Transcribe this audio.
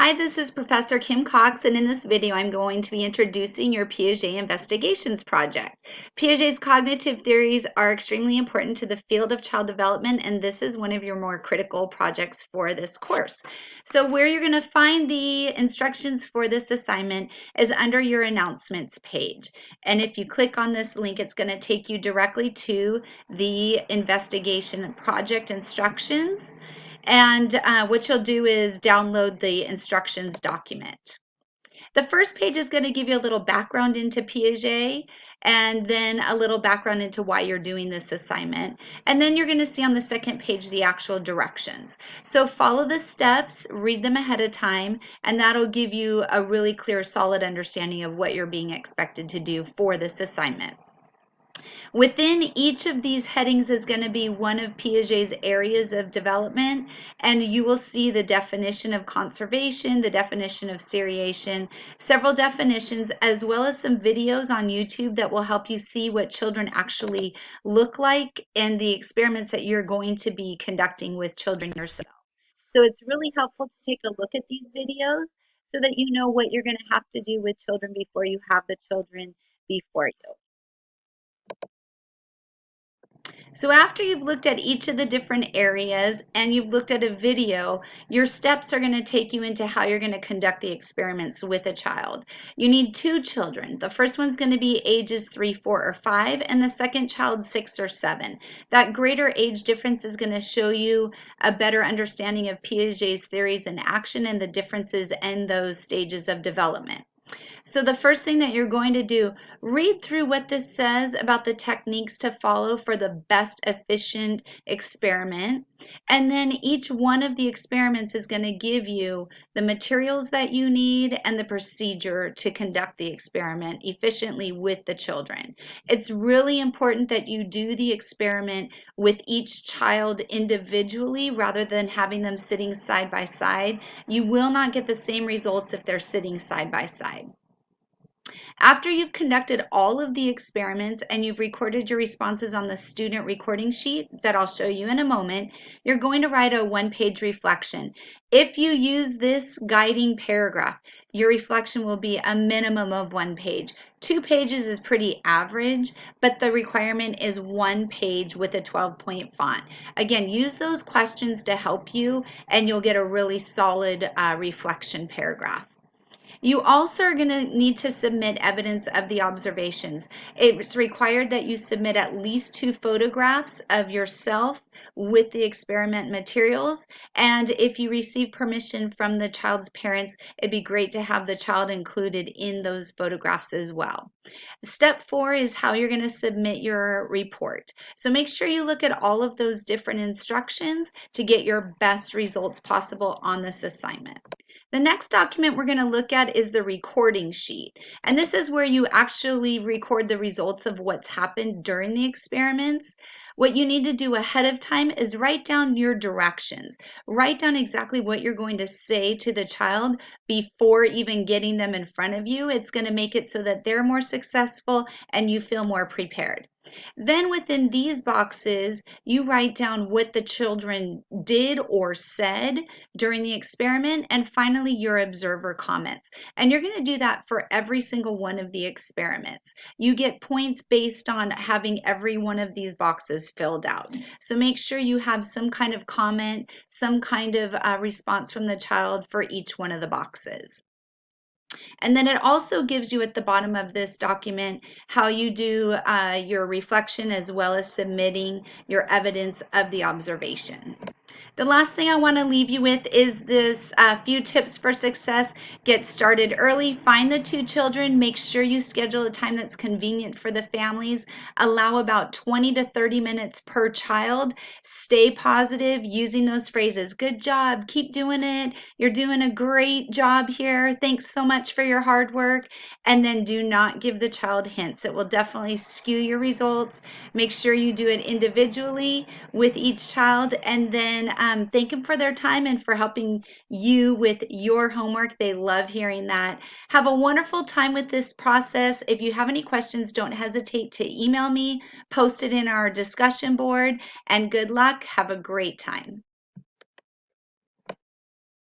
Hi, this is Professor Kim Cox, and in this video I'm going to be introducing your Piaget Investigations project. Piaget's cognitive theories are extremely important to the field of child development, and this is one of your more critical projects for this course. So where you're going to find the instructions for this assignment is under your announcements page. And if you click on this link, it's going to take you directly to the investigation project instructions. And what you'll do is download the instructions document. The first page is going to give you a little background into Piaget and then a little background into why you're doing this assignment. And then you're going to see on the second page the actual directions. So follow the steps, read them ahead of time, and that'll give you a really clear, solid understanding of what you're being expected to do for this assignment. Within each of these headings is going to be one of Piaget's areas of development, and you will see the definition of conservation, the definition of seriation, several definitions, as well as some videos on YouTube that will help you see what children actually look like and the experiments that you're going to be conducting with children yourself. So it's really helpful to take a look at these videos so that you know what you're going to have to do with children before you have the children before you. So after you've looked at each of the different areas and you've looked at a video, your steps are going to take you into how you're going to conduct the experiments with a child. You need two children. The first one's going to be ages 3, 4, or 5, and the second child 6 or 7. That greater age difference is going to show you a better understanding of Piaget's theories in action and the differences in those stages of development. So the first thing that you're going to do, read through what this says about the techniques to follow for the best efficient experiment. And then each one of the experiments is going to give you the materials that you need and the procedure to conduct the experiment efficiently with the children. It's really important that you do the experiment with each child individually rather than having them sitting side by side. You will not get the same results if they're sitting side by side. After you've conducted all of the experiments and you've recorded your responses on the student recording sheet that I'll show you in a moment, you're going to write a one-page reflection. If you use this guiding paragraph, your reflection will be a minimum of 1 page. 2 pages is pretty average, but the requirement is 1 page with a 12-point font. Again, use those questions to help you and you'll get a really solid reflection paragraph. You also are going to need to submit evidence of the observations. It's required that you submit at least 2 photographs of yourself with the experiment materials, and if you receive permission from the child's parents, it'd be great to have the child included in those photographs as well. Step 4 is how you're going to submit your report. So make sure you look at all of those different instructions to get your best results possible on this assignment. The next document we're going to look at is the recording sheet. And this is where you actually record the results of what's happened during the experiments. What you need to do ahead of time is write down your directions. Write down exactly what you're going to say to the child before even getting them in front of you. It's going to make it so that they're more successful and you feel more prepared. Then within these boxes, you write down what the children did or said during the experiment, and finally your observer comments. And you're going to do that for every single one of the experiments. You get points based on having every one of these boxes filled out. So make sure you have some kind of comment, some kind of response from the child for each one of the boxes. And then it also gives you at the bottom of this document how you do your reflection as well as submitting your evidence of the observation. The last thing I want to leave you with is this few tips for success. Get started early, find the 2 children, make sure you schedule a time that's convenient for the families, allow about 20 to 30 minutes per child, stay positive using those phrases. Good job, keep doing it, you're doing a great job here, thanks so much for your hard work, and then do not give the child hints. It will definitely skew your results. Make sure you do it individually with each child, and then thank them for their time and for helping you with your homework. They love hearing that. Have a wonderful time with this process. If you have any questions, don't hesitate to email me, post it in our discussion board, and good luck. Have a great time.